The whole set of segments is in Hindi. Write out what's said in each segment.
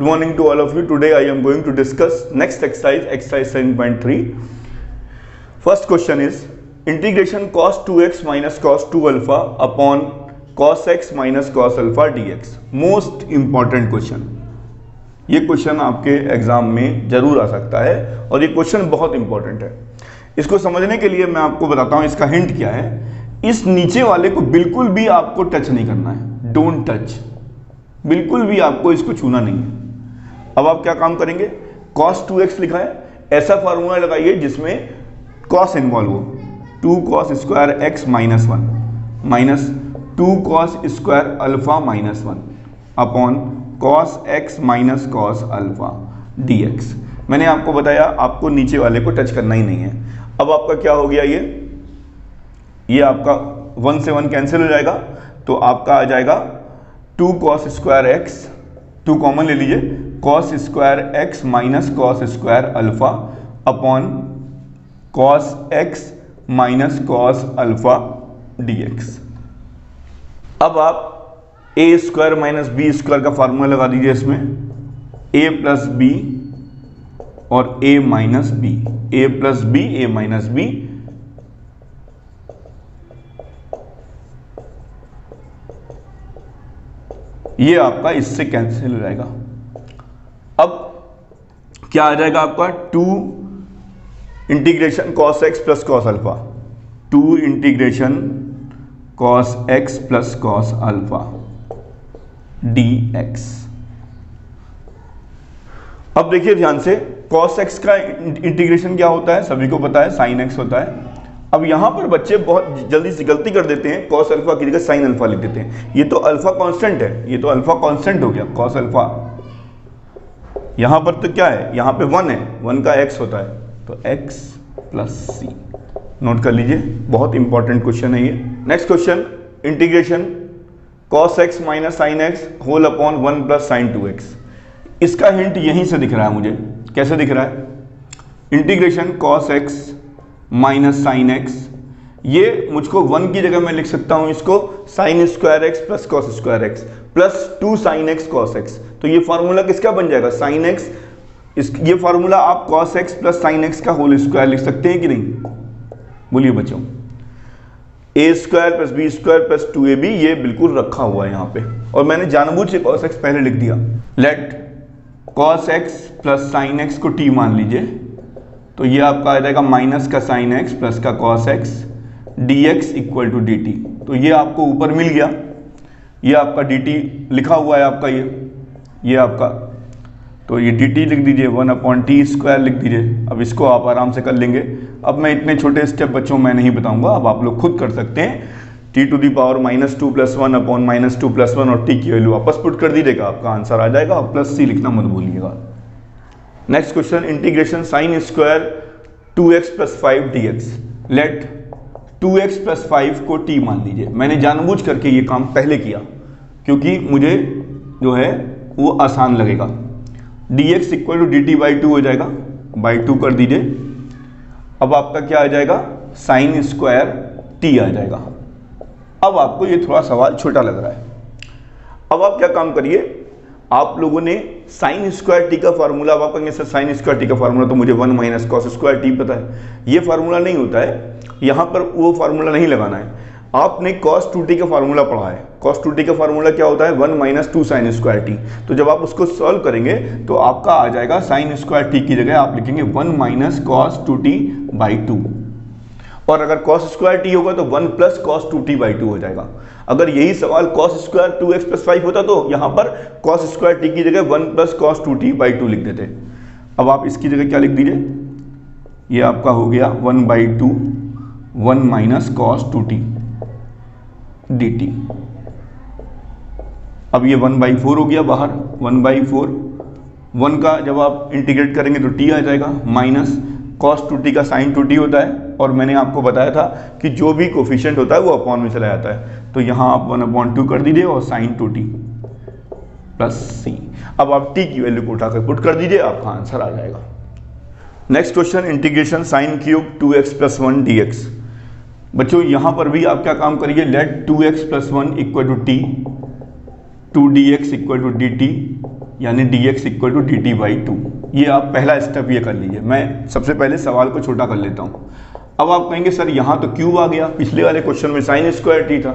Good morning to all of you. Today I am going to discuss next exercise 7.3. First question is integration cos 2x minus cos 2 alpha upon cos x minus cos alpha dx. Most important question. ये क्वेश्चन आपके एग्जाम में जरूर आ सकता है और ये क्वेश्चन बहुत इंपॉर्टेंट है. इसको समझने के लिए मैं आपको बताता हूँ इसका हिंट क्या है. इस नीचे वाले को बिल्कुल भी आपको टच नहीं करना है. Don't touch. बिल्कुल भी आपको इसको छूना नहीं है. अब आप क्या काम करेंगे, cos 2x लिखा है, ऐसा फार्मूला लगाइए जिसमें cos इन्वॉल्व हो. 2 cos square x minus 1 minus 2 cos square alpha minus 1 upon cos x minus cos alpha dx. मैंने आपको बताया आपको नीचे वाले को टच करना ही नहीं है. अब आपका क्या हो गया, ये आपका 1 से 1 कैंसिल हो जाएगा, तो आपका आ जाएगा 2 cos स्क्वायर x, 2 कॉमन ले लीजिए, cos square x minus cos square alpha upon cos x minus cos alpha dx. अब आप a square minus B square का फार्मूला लगा दीजिए इसमें, a प्लस बी और a minus B, a plus B a minus B. ये आपका इससे कैंसिल हो जाएगा. अब क्या आ जाएगा आपका 2 integration cos x plus cos alpha, 2 integration cos x plus cos alpha dx. अब देखिए ध्यान से, cos x का इंटीग्रेशन क्या होता है, सभी को पता है, sin x होता है. अब यहां पर बच्चे बहुत जल्दी से गलती कर देते हैं, cos अल्फा की जगह sin अल्फा लिख देते हैं. ये तो अल्फा कांस्टेंट है, ये तो अल्फा कांस्टेंट हो गया. cos अल्फा यहां पर तो क्या है, यहां पे 1 है, 1 का x होता है, तो x प्लस सी. नोट कर लीजिए, बहुत इंपॉर्टेंट क्वेश्चन है ये. Next question, integration cos x minus sine x whole upon 1 plus sine 2x. इसका हिंट यहीं से दिख रहा है मुझे. कैसे दिख रहा है, integration cos x minus sine X, ये मुझको 1 की जगह मैं लिख सकता हूं इसको sine square X plus cos square X plus 2 sine X cos X. तो ये फार्मूला किसका बन जाएगा, साइन एक्स. ये फार्मूला आप cos x plus sine X का होल स्क्वायर लिख सकते हैं कि नहीं, बोलिए बच्चों. A square plus B square plus 2ab, ये बिल्कुल रखा हुआ है यहाँ पे, और मैंने जानबूझ से कॉस एक्स पहले लिख दिया. Let cos x plus sine x को टी मान लीजिए, तो ये आपका आ जाएगा माइनस का साइन एक्स प्लस का cos x dx equal to dt. तो ये आपको ऊपर मिल गया, ये आपका dt लिखा हुआ है आपका, ये आपका, तो ये dt लिख दीजिए, 1 अपॉन टी स्क्वायर लिख दीजिए. अब इसको आप आराम से कर लेंगे. अब मैं इतने छोटे स्टेप बच्चों मैं नहीं बताऊंगा, अब आप लोग खुद कर सकते हैं. t to the power minus 2 plus 1 upon minus 2 plus 1 और t की वैल्यू वापस पुट कर दीजिएगा, आपका आंसर आ जाएगा. और प्लस सी लिखना मत भूलिएगा. Next question, integration sine square 2x plus 5 dx. Let 2x plus 5 को t मान लीजिए. मैंने जानबूझ करके ये काम पहले किया क्योंकि मुझे जो है वो आसान लगेगा. dx equal to dt by 2 हो जाएगा, बाई 2 कर दीजिए. अब आपका क्या आ जाएगा, साइन स्क्वायर t आ जाएगा. अब आपको ये थोड़ा सवाल छोटा लग रहा है. अब आप क्या काम करिए, आप लोगों ने साइन स्क्वायर टी का फार्मूला, अब आप कहेंगे सर साइन स्क्वायर टी का फार्मूला तो मुझे 1 माइनस कॉस स्क्वायर टी पता है. ये फार्मूला नहीं होता है, यहाँ पर वो फार्मूला नहीं लगाना है. आपने cos 2t का फार्मूला पढ़ा है. cos 2t का फार्मूला क्या होता है, 1 माइनस 2 साइन स्क्वायर टी. तो जब आप उसको सॉल्व करेंगे तो आपका आ जाएगा साइन स्क्वायर टी की जगह आप लिखेंगे 1 माइनस कॉस 2t बाई 2, और अगर cos स्क्वायर टी होगा तो 1 प्लस कॉस 2t बाई 2 हो जाएगा. अगर यही सवाल cos स्क्वायर 2x प्लस 5 होता तो यहाँ पर cos स्क्वायर टी की जगह 1 प्लस कॉस 2t बाई 2 लिख देते. अब आप इसकी जगह क्या लिख दीजिए, ये आपका हो गया 1 by 2 1 minus cos 2t dt. अब ये 1 बाई 4 हो गया बाहर, 1 बाई 4, 1 का जब आप इंटीग्रेट करेंगे तो t आ जाएगा, माइनस cos 2t का sin 2t होता है. और मैंने आपको बताया था कि जो भी कोफिशिएंट होता है वो अपॉन में चला जाता है. तो यहाँ आप 1/2 कर दीजिए और sin 2t प्लस सी. अब आप t की वैल्यू को उठाकर पुट कर दीजिए, आपका आंसर आ जाएगा. Next question, integration sine cube 2x plus 1 dx. बच्चों यहाँ पर भी आप क्या काम करिए, let 2x plus 1 equal to t, 2dx equal to dt यानी dx equal to dt by 2। ये आप पहला स्टेप ये कर लीजिए। मैं सबसे पहले सवाल को छोटा कर लेता हूँ। अब आप कहेंगे सर यहाँ तो क्यूब आ गया, पिछले वाले क्वेश्चन में साइन स्क्वायर टी था,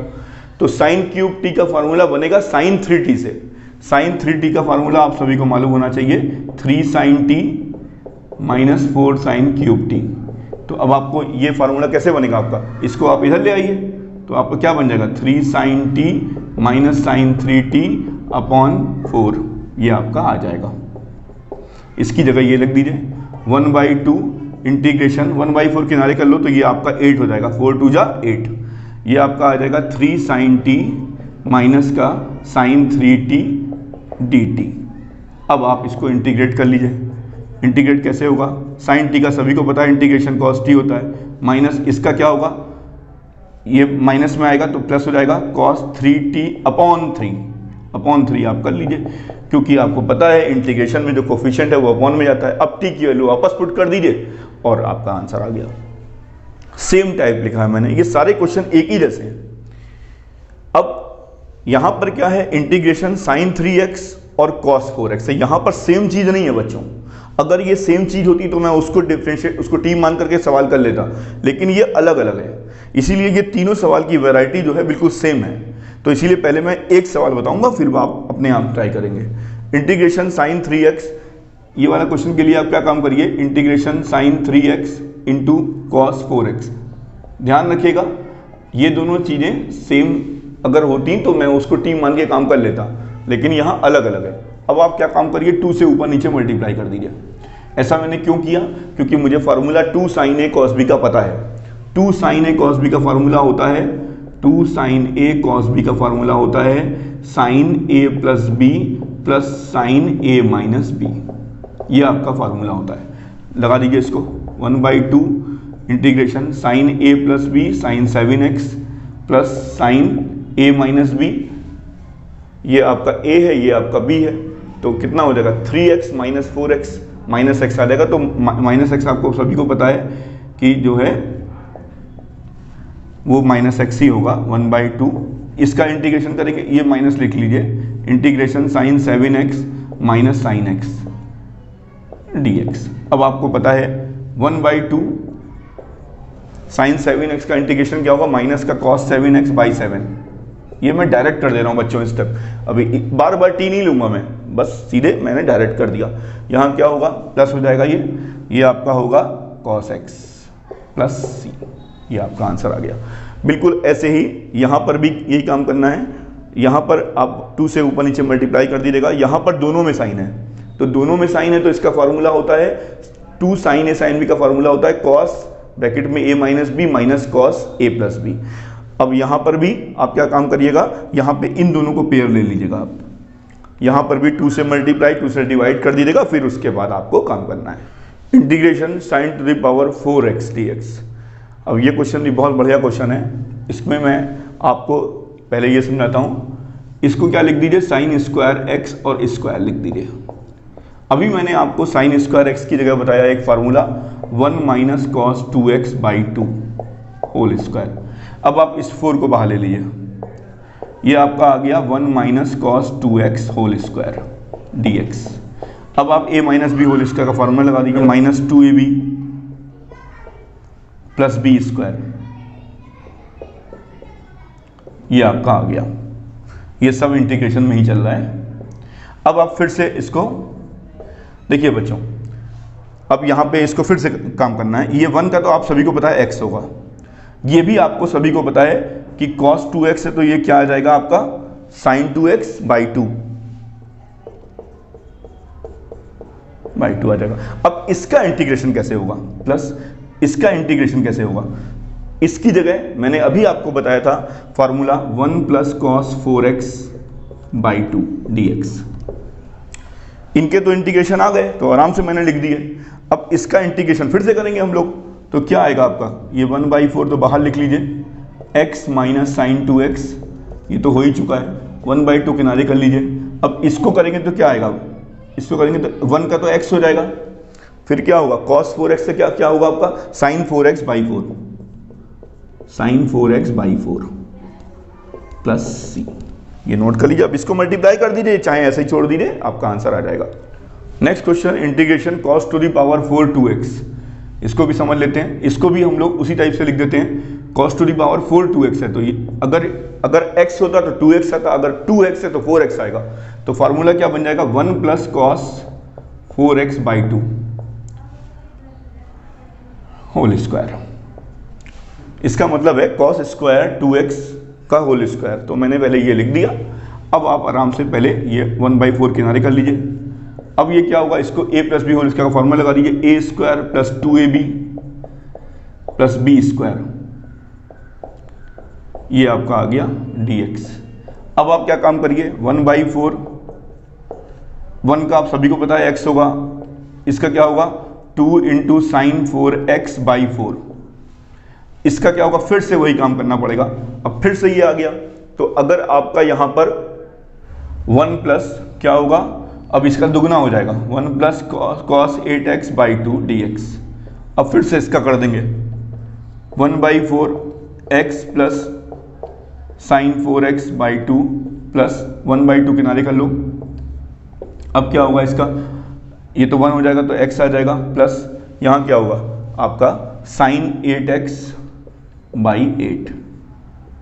तो साइन क्यूब टी का फार्मूला बनेगा साइन 3t से। साइन 3t का फार्मूला आप सभी को मालूम होना चाहिए, 3 sine T minus 4 sine cube T. तो अब आपको ये फार्मूला कैसे बनेगा आपका, इसको आप इधर ले आइए तो आपको क्या बन जाएगा, 3 sine T minus sine 3t upon 4, ये आपका आ जाएगा। इसकी जगह ये लिख दीजिए 1/2 इंटीग्रेशन 1/4 किनारे कर लो तो ये आपका 8 हो जाएगा, 4 2 जा 8। ये आपका आ जाएगा 3 साइन टी माइनस का साइन 3t dt। अब आप इसको इंटीग्रेट कर लीजिए। इंटीग्रेट कैसे होगा, साइन टी का सभी को पता है इंटीग्रेशन कॉस टी होता है, माइनस इसका क्या होगा, ये माइनस में आएगा तो प्लस हो जाएगा कॉस 3t अपॉन 3 आप कर लीजिए, क्योंकि आपको पता है इंटीग्रेशन में जो कोफिशिएंट है वो अपॉन में जाता है। अब t की वैल्यू वापस पुट कर दीजिए और आपका आंसर आ गया। सेम टाइप लिखा है मैंने, ये सारे क्वेश्चन एक ही जैसे हैं। अब यहां पर क्या है, इंटीग्रेशन साइन 3x और कॉस 4x है। यहां पर सेम चीज नहीं है बच्चों, अगर ये सेम चीज होती तो मैं उसको डिफरेंशिएट, उसको टी मान करके सवाल कर लेता, लेकिन ये अलग अलग है, इसीलिए ये तीनों सवाल की वैरायटी जो है बिल्कुल सेम है। तो इसीलिए पहले मैं एक सवाल बताऊंगा, फिर आप अपने आप ट्राई करेंगे। इंटीग्रेशन साइन 3x, ये वाला क्वेश्चन के लिए आप क्या काम करिए, integration sign 3x into cos 4x। ध्यान रखिएगा ये दोनों चीजें सेम अगर होती तो मैं उसको टी मान के काम कर लेता, लेकिन यहाँ अलग अलग है। अब आप क्या काम करिए, 2 से ऊपर नीचे मल्टीप्लाई कर दीजिए। ऐसा मैंने क्यों किया, क्योंकि मुझे formula 2 sine A cos B का पता है। 2 साइन ए कॉस बी का फार्मूला होता है, 2 साइन ए कॉस बी का फार्मूला होता है sine A plus B plus sine A minus B. ये आपका फार्मूला होता है, लगा दीजिए इसको। 1/2 integration sine A plus B sine 7x plus sine A minus B. ये आपका a है, ये आपका b है, तो कितना हो जाएगा 3x minus 4x minus x आ जाएगा। तो माइनस x आपको सभी को पता है कि जो है वो माइनस x ही होगा 1/2। इसका इंटीग्रेशन करेंगे, ये माइनस लिख लीजिए, integration sine 7x minus sine x dx। अब आपको पता है 1/2 साइन 7x का इंटीग्रेशन क्या होगा, माइनस का कॉस 7x बाई 7। ये मैं डायरेक्ट कर दे रहा हूं बच्चों स्टेप, अभी बार बार टी नहीं लूंगा मैं, बस सीधे मैंने डायरेक्ट कर दिया। यहाँ क्या होगा, प्लस हो जाएगा, ये आपका होगा cos x प्लस सी। ये आपका आंसर आ गया। बिल्कुल ऐसे ही यहाँ पर भी यही काम करना है। यहाँ पर आप 2 से ऊपर नीचे मल्टीप्लाई कर दीजिएगा। यहाँ पर दोनों में साइन है, तो दोनों में साइन है तो इसका फॉर्मूला होता है 2 साइन ए साइन बी का फॉर्मूला होता है कॉस ब्रैकेट में a minus B minus cos a plus B. अब यहाँ पर भी आप क्या काम करिएगा, यहाँ पे इन दोनों को पेयर ले लीजिएगा आप। यहाँ पर भी 2 से मल्टीप्लाई 2 से डिवाइड कर दीजिएगा, फिर उसके बाद आपको काम करना है। Integration sign to the power 4x dx। अब ये क्वेश्चन भी बहुत बढ़िया क्वेश्चन है। इसमें मैं आपको पहले ये समझाता हूँ। इसको क्या लिख दीजिए, साइन स्क्वायर x और स्क्वायर लिख दीजिए। अभी मैंने आपको साइन स्क्वायर x की जगह बताया एक formula 1 minus cos 2x by 2 whole square. अब आप इस 4 को बाहर ले लीजिए, ये आपका आ गया 1 minus cos 2x whole square dx। अब आप a minus b whole square का फॉर्मूला लगा दीजिए, minus 2ab plus B square. ये आपका आ गया। ये सब इंटीग्रेशन में ही चल रहा है। अब आप फिर से इसको देखिए बच्चों, अब यहाँ पे इसको फिर से काम करना है। ये 1 का तो आप सभी को पता है x होगा, ये भी आपको सभी को पता है कि cos 2x है, तो ये क्या आ जाएगा आपका sin 2x बाई 2 आ जाएगा। अब इसका इंटीग्रेशन कैसे होगा, प्लस इसका इंटीग्रेशन कैसे होगा, इसकी जगह मैंने अभी आपको बताया था formula 1 plus cos 4x by 2 dx। इनके तो इंटीग्रेशन आ गए, तो आराम से मैंने लिख दिए। अब इसका इंटीग्रेशन फिर से करेंगे हम लोग, तो क्या आएगा आपका, ये 1/4 तो बाहर लिख लीजिए, x माइनस साइन 2x, ये तो हो ही चुका है, 1/2 किनारे कर लीजिए। अब इसको करेंगे तो क्या आएगा, इसको करेंगे तो 1 का तो x हो जाएगा, फिर क्या होगा cos 4x से क्या होगा आपका sin 4x by 4, sin 4x by 4 plus c। ये नोट कर लीजिए। अब इसको मल्टीप्लाई कर दीजिए, चाहे ऐसे ही छोड़ दीजिए, आपका आंसर आ जाएगा। Next question, integration cos to the power 4 2x। इसको भी समझ लेते हैं। इसको भी हम लोग उसी टाइप से लिख देते हैं। cos to the power 4 2x है, तो ये अगर x होता तो 2x आता, अगर 2x है तो 4x आएगा। तो फार्मूला क्या बन जाएगा, 1 plus cos 4x by 2 whole square. इसका मतलब है cos स्क्वायर 2x का होल स्क्वायर। तो मैंने पहले ये लिख दिया। अब आप आराम से पहले ये 1/4 किनारे कर लीजिए। अब ये क्या होगा, इसको a plus b whole square का फॉर्मूला लगा दीजिए, a square plus 2ab plus B square, ये आपका आ गया dx। अब आप क्या काम करिए, 1/4, 1 का आप सभी को पता है x होगा, इसका क्या होगा 2 इंटू साइन 4x बाई 4। इसका क्या होगा, फिर से वही काम करना पड़ेगा। अब फिर से ये आ गया, तो अगर आपका यहां पर 1 प्लस क्या होगा, अब इसका दुगना हो जाएगा, 1 plus cos 8x by 2 dx। अब फिर से इसका कर देंगे 1/4 x plus sign 4x by 2 plus 1/2 किनारे कर लो। अब क्या होगा इसका, ये तो 1 हो जाएगा तो x आ जाएगा, प्लस यहाँ क्या होगा आपका साइन 8x बाई 8।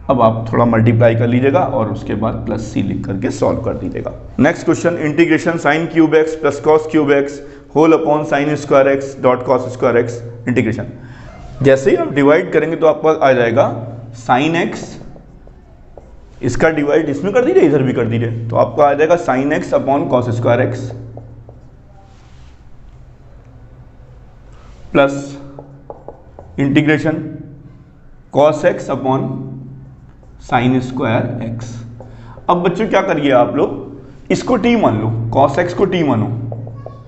अब आप थोड़ा मल्टीप्लाई कर लीजिएगा और उसके बाद प्लस सी लिख करके सॉल्व कर दीजिएगा। Next question, integration sine cube x plus cos cube x whole upon sine square x dot cos square x integration. जैसे ही आप डिवाइड करेंगे तो आपका आ जाएगा साइन एक्स, इसका डिवाइड इसमें कर दीजिए, इधर भी कर दीजिए, तो आपका आ जाएगा sine x upon cos square X plus integration cos x upon sine square x. अब बच्चों क्या करिए आप लोग, इसको t मान लो, cos x को t मानो,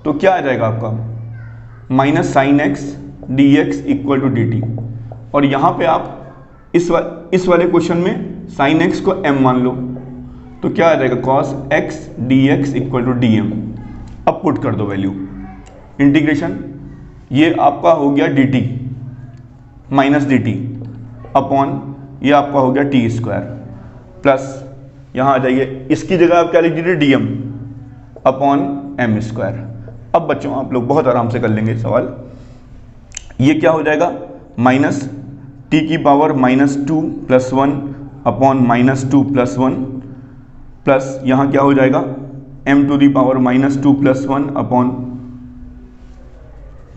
तो क्या आ जाएगा आपका minus sine x d x equal to d t. और यहाँ पे आप इस वाले क्वेश्चन में साइन एक्स को m मान लो, तो क्या आ जाएगा cos x d x equal to d m. अब पुट कर दो वैल्यू, इंटीग्रेशन ये आपका हो गया d t minus d t upon ये आपका हो गया टी स्क्वायर प्लस यहाँ आ जाइए, इसकी जगह आप क्या लिख दीजिए d m upon m square. अब बच्चों आप लोग बहुत आराम से कर लेंगे सवाल। ये क्या हो जाएगा, माइनस टी की पावर -2 + 1 अपॉन -2 + 1 प्लस यहाँ क्या हो जाएगा m to the power -2 + 1 upon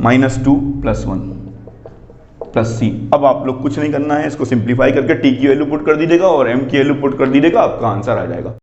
-2 + 1 plus C. अब आप लोग कुछ नहीं करना है, इसको सिंप्लीफाई करके t की वैल्यू पुट कर दीजिएगा और m की वैल्यू पुट कर दीजिएगा, आपका आंसर आ जाएगा।